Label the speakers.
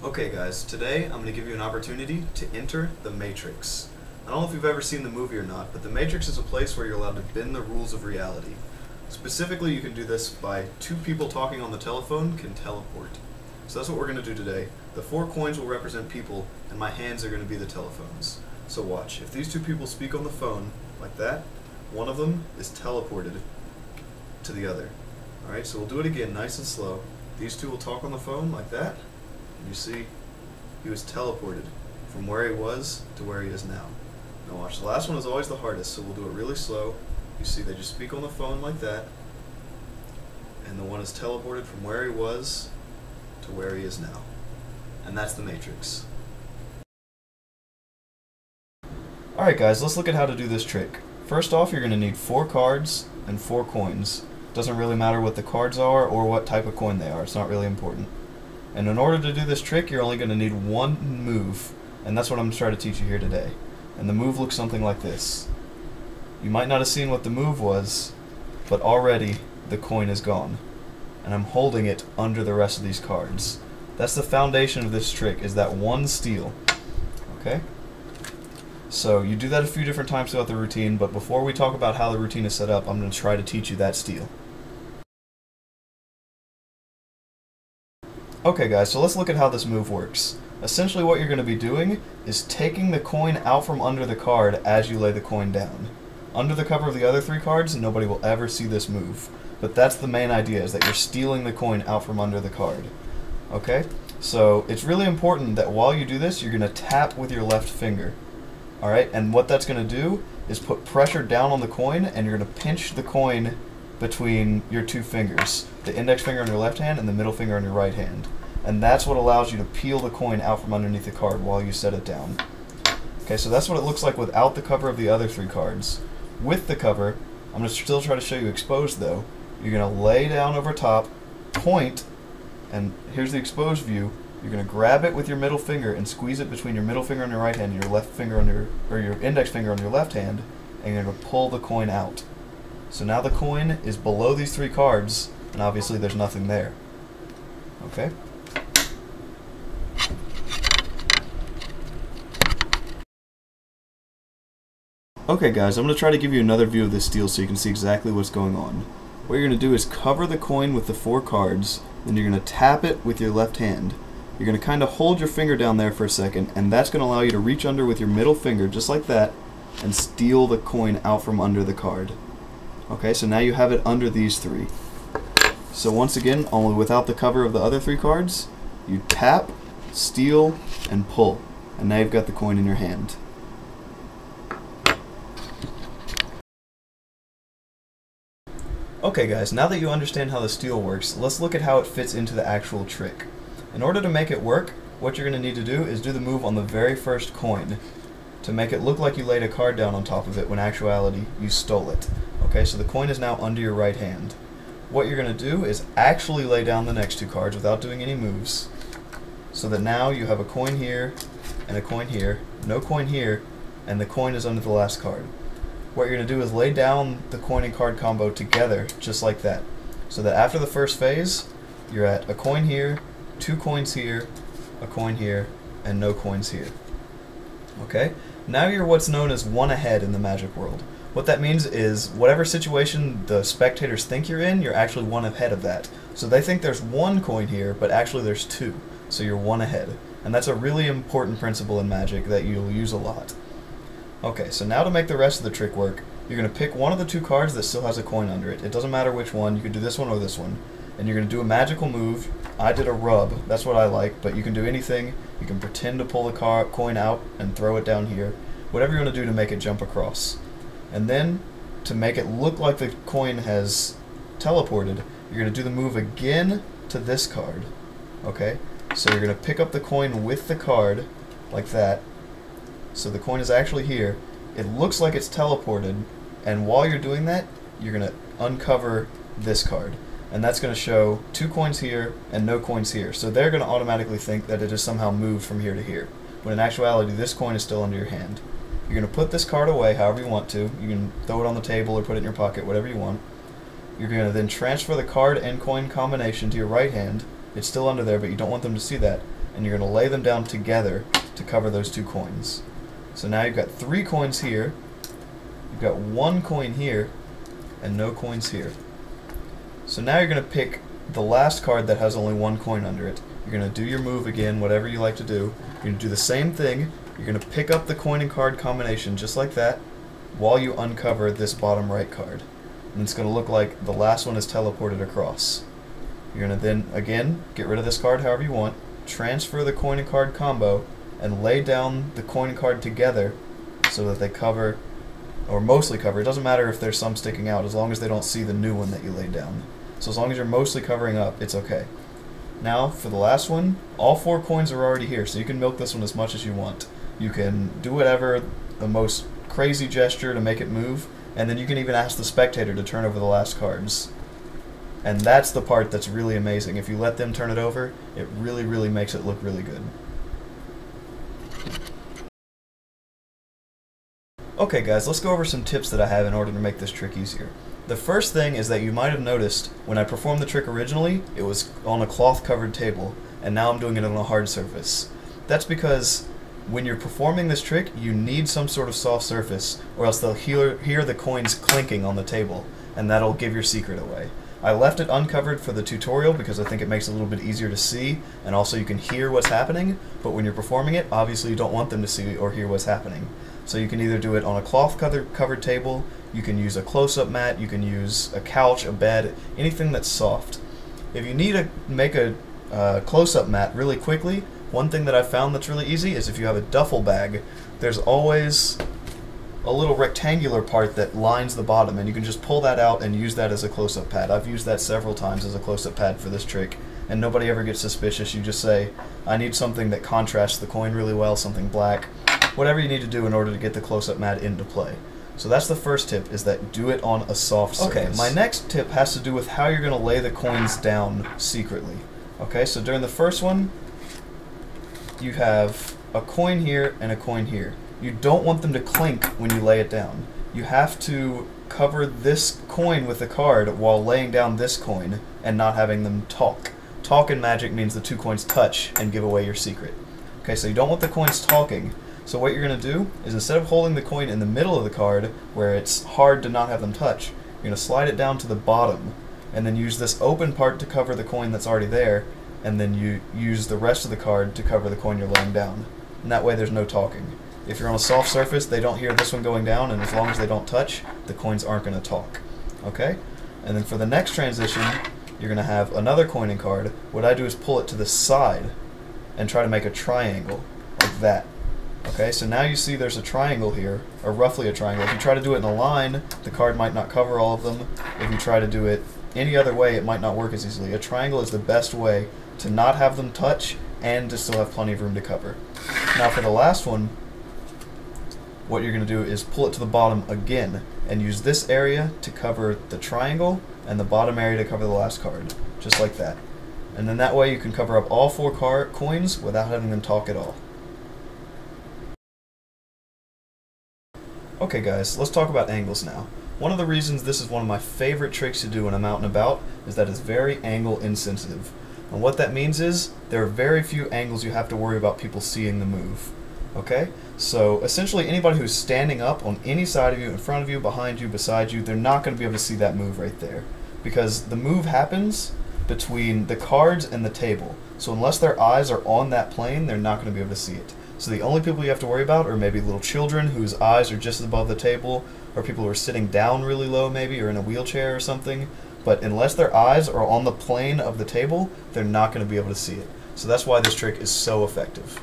Speaker 1: Okay guys, today I'm going to give you an opportunity to enter the Matrix. I don't know if you've ever seen the movie or not, but the Matrix is a place where you're allowed to bend the rules of reality. Specifically, you can do this by two people talking on the telephone can teleport. So that's what we're going to do today. The 4 coins will represent people, and my hands are going to be the telephones. So watch. If these two people speak on the phone, like that, one of them is teleported to the other. Alright, so we'll do it again, nice and slow. These two will talk on the phone, like that. You see, he was teleported from where he was to where he is now. Now watch, the last one is always the hardest, so we'll do it really slow. You see, they just speak on the phone like that, and the one is teleported from where he was to where he is now. And that's the Matrix. Alright guys, let's look at how to do this trick. First off, you're going to need 4 cards and 4 coins. Doesn't really matter what the cards are or what type of coin they are, it's not really important. And in order to do this trick, you're only going to need one move, and that's what I'm trying to teach you here today. And the move looks something like this. You might not have seen what the move was, but already the coin is gone. And I'm holding it under the rest of these cards. That's the foundation of this trick, is that one steal. Okay? So you do that a few different times throughout the routine, but before we talk about how the routine is set up, I'm going to try to teach you that steal. Okay guys, so let's look at how this move works. Essentially what you're going to be doing is taking the coin out from under the card as you lay the coin down. Under the cover of the other 3 cards, nobody will ever see this move. But that's the main idea, is that you're stealing the coin out from under the card. Okay? So it's really important that while you do this, you're going to tap with your left finger. Alright? And what that's going to do is put pressure down on the coin, and you're going to pinch the coin between your 2 fingers. The index finger on your left hand and the middle finger on your right hand. And that's what allows you to peel the coin out from underneath the card while you set it down. Okay, so that's what it looks like without the cover of the other 3 cards. With the cover, I'm going to still try to show you exposed though. You're going to lay down over top, point, and here's the exposed view. You're going to grab it with your middle finger and squeeze it between your middle finger on your right hand and your left finger on your index finger on your left hand, and you're going to pull the coin out. So now the coin is below these 3 cards, and obviously there's nothing there. Okay? Okay guys, I'm going to try to give you another view of this steal so you can see exactly what's going on. What you're going to do is cover the coin with the 4 cards, then you're going to tap it with your left hand. You're going to kind of hold your finger down there for a second, and that's going to allow you to reach under with your middle finger, just like that, and steal the coin out from under the card. Okay, so now you have it under these 3. So once again, only without the cover of the other 3 cards, you tap, steal, and pull. And now you've got the coin in your hand. Okay guys, now that you understand how the steal works, let's look at how it fits into the actual trick. In order to make it work, what you're going to need to do is do the move on the very first coin to make it look like you laid a card down on top of it when in actuality you stole it. Okay, so the coin is now under your right hand. What you're going to do is actually lay down the next 2 cards without doing any moves, so that now you have a coin here and a coin here, no coin here, and the coin is under the last card. What you're going to do is lay down the coin and card combo together, just like that. So that after the first phase, you're at a coin here, 2 coins here, a coin here, and no coins here. Okay? Now you're what's known as 1 ahead in the Magic world. What that means is, whatever situation the spectators think you're in, you're actually 1 ahead of that. So they think there's 1 coin here, but actually there's 2. So you're 1 ahead. And that's a really important principle in Magic that you'll use a lot. Okay, so now to make the rest of the trick work, you're going to pick one of the 2 cards that still has a coin under it. It doesn't matter which one, you can do this one or this one. And you're going to do a magical move. I did a rub, that's what I like, but you can do anything. You can pretend to pull the coin out and throw it down here. Whatever you want to do to make it jump across. And then, to make it look like the coin has teleported, you're going to do the move again to this card. Okay? So you're going to pick up the coin with the card, like that. So the coin is actually here. It looks like it's teleported, and while you're doing that, you're going to uncover this card. And that's going to show 2 coins here and no coins here. So they're going to automatically think that it is somehow moved from here to here. When in actuality, this coin is still under your hand. You're going to put this card away however you want to. You can throw it on the table or put it in your pocket, whatever you want. You're going to then transfer the card and coin combination to your right hand. It's still under there, but you don't want them to see that. and you're going to lay them down together to cover those 2 coins. So now you've got 3 coins here, you've got 1 coin here, and no coins here. So now you're going to pick the last card that has only 1 coin under it. You're going to do your move again, whatever you like to do. You're going to do the same thing. You're going to pick up the coin and card combination just like that while you uncover this bottom right card. And it's going to look like the last one is teleported across. You're going to then, again, get rid of this card however you want, transfer the coin and card combo, and lay down the coin and card together so that they cover, or mostly cover. It doesn't matter if there's some sticking out as long as they don't see the new one that you laid down. So as long as you're mostly covering up, it's okay. Now, for the last one, all 4 coins are already here, so you can milk this one as much as you want. You can do whatever, the most crazy gesture to make it move, and then you can even ask the spectator to turn over the last cards. And that's the part that's really amazing. If you let them turn it over, it really, really makes it look really good. Okay guys, let's go over some tips that I have in order to make this trick easier. The first thing is that you might have noticed when I performed the trick originally, it was on a cloth-covered table, and now I'm doing it on a hard surface. That's because when you're performing this trick, you need some sort of soft surface, or else they'll hear the coins clinking on the table, and that'll give your secret away. I left it uncovered for the tutorial because I think it makes it a little bit easier to see, and also you can hear what's happening, but when you're performing it, obviously you don't want them to see or hear what's happening. So you can either do it on a cloth-covered table, you can use a close-up mat, you can use a couch, a bed, anything that's soft. If you need to make a close-up mat really quickly, one thing that I've found that's really easy is if you have a duffel bag, there's always a little rectangular part that lines the bottom, and you can just pull that out and use that as a close-up pad. I've used that several times as a close-up pad for this trick, and nobody ever gets suspicious. You just say, I need something that contrasts the coin really well, something black, whatever you need to do in order to get the close-up mat into play. So that's the first tip, is that do it on a soft surface. Okay, my next tip has to do with how you're going to lay the coins down secretly. Okay, so during the first one, you have a coin here and a coin here. You don't want them to clink when you lay it down. You have to cover this coin with the card while laying down this coin and not having them talk. Talk in Magic means the 2 coins touch and give away your secret. Okay, so you don't want the coins talking. So what you're going to do is instead of holding the coin in the middle of the card where it's hard to not have them touch, you're going to slide it down to the bottom and then use this open part to cover the coin that's already there, and then you use the rest of the card to cover the coin you're laying down. And that way there's no talking. If you're on a soft surface, they don't hear this one going down, and as long as they don't touch, the coins aren't going to talk. Okay? And then for the next transition, you're going to have another coin and card. What I do is pull it to the side and try to make a triangle, like that. Okay, so now you see there's a triangle here, or roughly a triangle. If you try to do it in a line, the card might not cover all of them. If you try to do it any other way, it might not work as easily. A triangle is the best way to not have them touch and to still have plenty of room to cover. Now for the last one, what you're going to do is pull it to the bottom again and use this area to cover the triangle and the bottom area to cover the last card, just like that. And then that way you can cover up all 4 coins without having them talk at all. Okay guys, let's talk about angles now. One of the reasons this is one of my favorite tricks to do when I'm out and about is that it's very angle insensitive. And what that means is there are very few angles you have to worry about people seeing the move. Okay? So essentially anybody who's standing up on any side of you, in front of you, behind you, beside you, they're not going to be able to see that move right there. Because the move happens between the cards and the table. So unless their eyes are on that plane, they're not going to be able to see it. So the only people you have to worry about are maybe little children whose eyes are just above the table, or people who are sitting down really low maybe, or in a wheelchair or something. But unless their eyes are on the plane of the table, they're not going to be able to see it. So that's why this trick is so effective.